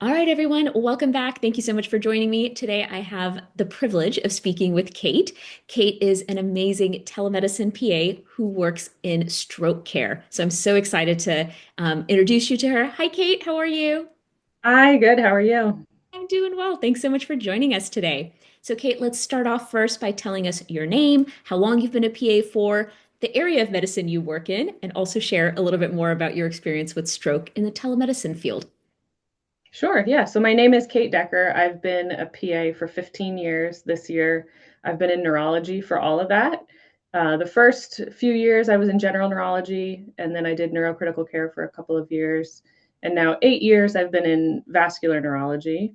All right, everyone, welcome back. Thank you so much for joining me. Today, I have the privilege of speaking with Kate. Kate is an amazing telemedicine PA who works in stroke care. So I'm so excited to introduce you to her. Hi, Kate. How are you? Hi, good. How are you? I'm doing well. Thanks so much for joining us today. So, Kate, let's start off first by telling us your name, how long you've been a PA for, the area of medicine you work in, and also share a little bit more about your experience with stroke in the telemedicine field. Sure. Yeah. So my name is Kate Decker. I've been a PA for 15 years this year. I've been in neurology for all of that. The first few years I was in general neurology, and then I did neurocritical care for a couple of years. And now 8 years I've been in vascular neurology.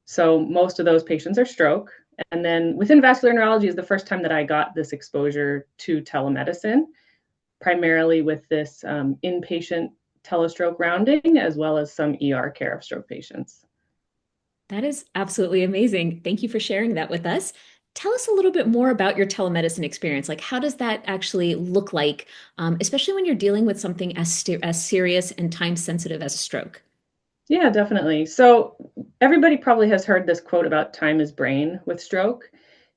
So most of those patients are stroke. And then within vascular neurology is the first time that I got this exposure to telemedicine, primarily with this inpatient telestroke rounding, as well as some ER care of stroke patients. That is absolutely amazing. Thank you for sharing that with us. Tell us a little bit more about your telemedicine experience. Like, how does that actually look like, especially when you're dealing with something as serious and time sensitive as a stroke? Yeah, definitely. So everybody probably has heard this quote about time is brain with stroke.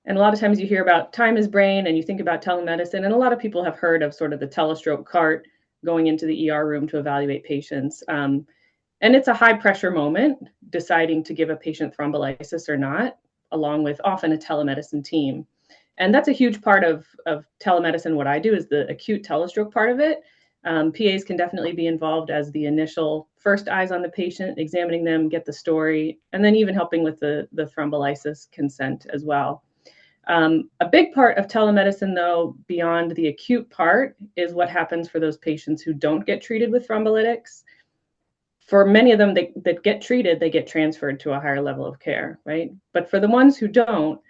And a lot of times you hear about time is brain and you think about telemedicine. And a lot of people have heard of sort of the telestroke cart going into the ER room to evaluate patients. And it's a high pressure moment deciding to give a patient thrombolysis or not, along with often a telemedicine team. And that's a huge part of telemedicine. What I do is the acute telestroke part of it. PAs can definitely be involved as the initial first eyes on the patient, examining them, get the story, and then even helping with the thrombolysis consent as well. A big part of telemedicine, though, beyond the acute part, is what happens for those patients who don't get treated with thrombolytics. For many of them that get treated, they get transferred to a higher level of care, right? But for the ones who don't,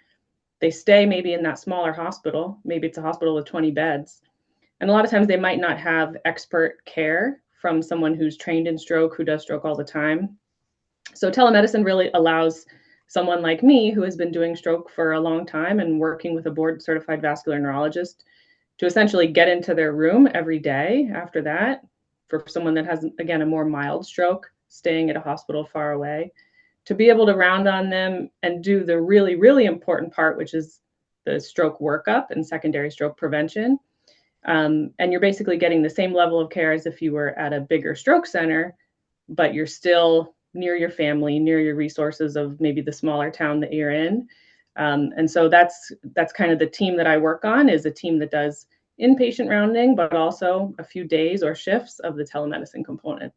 they stay maybe in that smaller hospital. Maybe it's a hospital with 20 beds. And a lot of times they might not have expert care from someone who's trained in stroke, who does stroke all the time. So telemedicine really allows someone like me who has been doing stroke for a long time and working with a board certified vascular neurologist to essentially get into their room every day after that. For someone that has, again, a more mild stroke, staying at a hospital far away, to be able to round on them and do the really, really important part, which is the stroke workup and secondary stroke prevention. And you're basically getting the same level of care as if you were at a bigger stroke center, but you're still near your family, near your resources of maybe the smaller town that you're in. And so that's kind of the team that I work on, is a team that does inpatient rounding, but also a few days or shifts of the telemedicine component.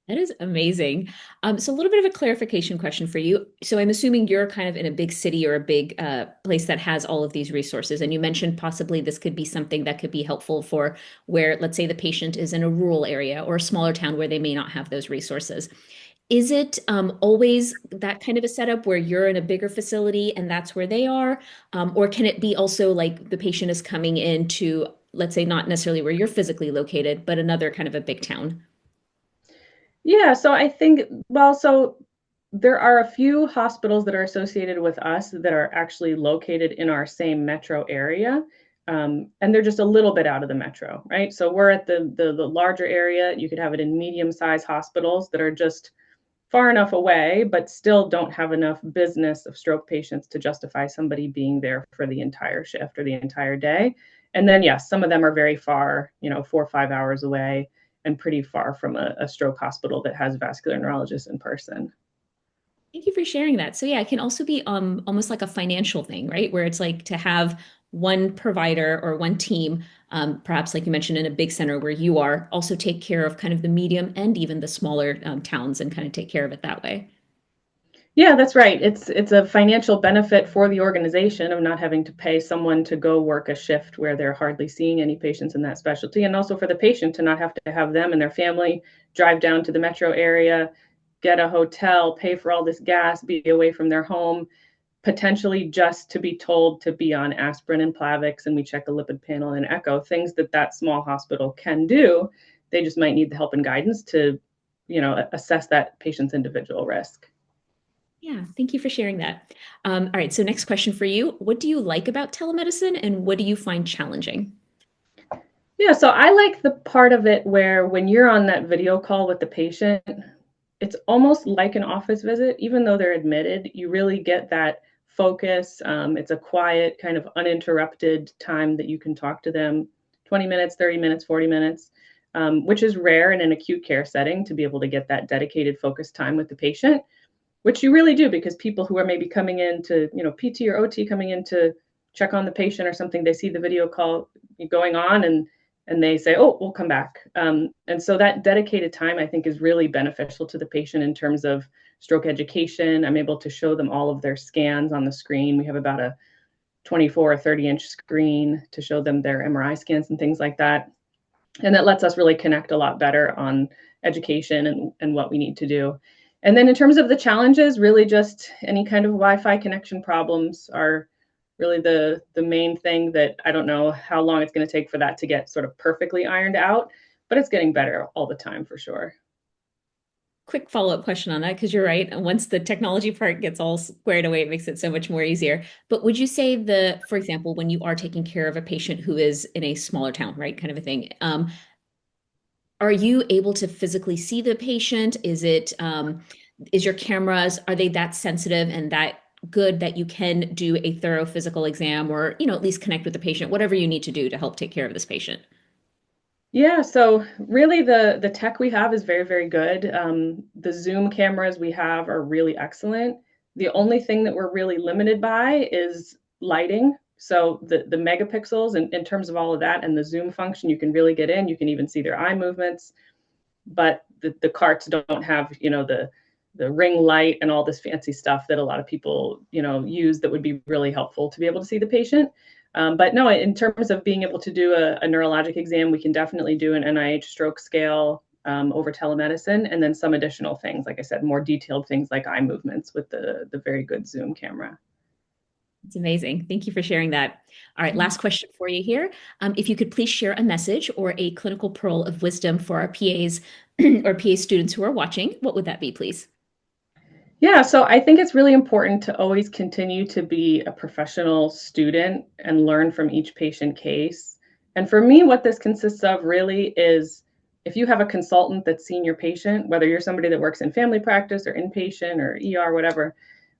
That is amazing. So a little bit of a clarification question for you. So I'm assuming you're kind of in a big city or a big place that has all of these resources. And you mentioned possibly this could be something that could be helpful for where, let's say, the patient is in a rural area or a smaller town where they may not have those resources. Is it always that kind of a setup where you're in a bigger facility and that's where they are? Or can it be also like the patient is coming into, let's say, not necessarily where you're physically located, but another kind of a big town? Yeah, so I think, well, so there are a few hospitals that are associated with us that are actually located in our same metro area. And they're just a little bit out of the metro, right? So we're at the larger area. You could have it in medium-sized hospitals that are just far enough away, but still don't have enough business of stroke patients to justify somebody being there for the entire shift or the entire day. And then, yes, some of them are very far, 4 or 5 hours away and pretty far from a stroke hospital that has vascular neurologists in person. Thank you for sharing that. So yeah, it can also be almost like a financial thing, right? Where it's like to have one provider or one team, perhaps like you mentioned in a big center where you are, also take care of kind of the medium and even the smaller towns and kind of take care of it that way. Yeah, that's right. It's a financial benefit for the organization of not having to pay someone to go work a shift where they're hardly seeing any patients in that specialty, and also for the patient to not have to have them and their family drive down to the metro area, get a hotel, pay for all this gas, be away from their home, potentially just to be told to be on aspirin and Plavix, and we check a lipid panel and echo, things that that small hospital can do. They just might need the help and guidance to, assess that patient's individual risk. Yeah, thank you for sharing that. All right, so next question for you. What do you like about telemedicine and what do you find challenging? Yeah, so I like the part of it where when you're on that video call with the patient, it's almost like an office visit, even though they're admitted. You really get that focus. It's a quiet, kind of uninterrupted time that you can talk to them 20 minutes, 30 minutes, 40 minutes, which is rare in an acute care setting to be able to get that dedicated focus time with the patient, which you really do because people who are maybe coming in to, PT or OT coming in to check on the patient or something, they see the video call going on and they say, oh, we'll come back. And so that dedicated time, I think, is really beneficial to the patient in terms of stroke education. I'm able to show them all of their scans on the screen. We have about a 24 or 30-inch screen to show them their MRI scans and things like that. And that lets us really connect a lot better on education and what we need to do. And then in terms of the challenges, really just any kind of Wi-Fi connection problems are really the main thing that I don't know how long it's going to take for that to get sort of perfectly ironed out, but it's getting better all the time for sure. Quick follow-up question on that, because you're right. Once the technology part gets all squared away, it makes it so much more easier. But would you say for example, when you are taking care of a patient who is in a smaller town, right, kind of a thing, are you able to physically see the patient? Is your cameras, are they that sensitive and that good that you can do a thorough physical exam or, at least connect with the patient, whatever you need to do to help take care of this patient? Yeah, so really the tech we have is very, very good. The Zoom cameras we have are really excellent. The only thing that we're really limited by is lighting. So the megapixels in terms of all of that and the zoom function, you can really get in. You can even see their eye movements, but the carts don't have, the ring light and all this fancy stuff that a lot of people, use that would be really helpful to be able to see the patient. But no, in terms of being able to do a neurologic exam, we can definitely do an NIH stroke scale over telemedicine, and then some additional things, like I said, more detailed things like eye movements with the very good Zoom camera. It's amazing. Thank you for sharing that. All right, last question for you here. If you could please share a message or a clinical pearl of wisdom for our PAs or PA students who are watching, what would that be, please? Yeah, so I think it's really important to always continue to be a professional student and learn from each patient case. And for me, what this consists of really is if you have a consultant that's seen your patient, whether you're somebody that works in family practice or inpatient or ER, whatever,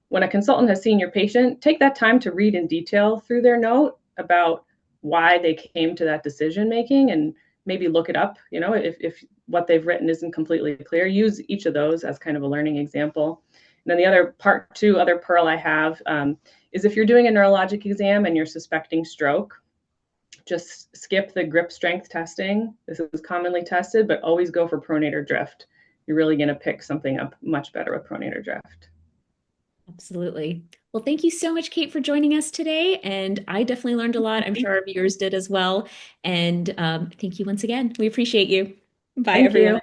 when a consultant has seen your patient, take that time to read in detail through their note about why they came to that decision making and maybe look it up. If what they've written isn't completely clear, use each of those as kind of a learning example. And then the other part two, other pearl I have is if you're doing a neurologic exam and you're suspecting stroke, just skip the grip strength testing. This is commonly tested, but always go for pronator drift. You're really going to pick something up much better with pronator drift. Absolutely. Well, thank you so much, Kate, for joining us today. And I definitely learned a lot. I'm sure our viewers did as well. And thank you once again. We appreciate you. Bye, Thank you. everyone.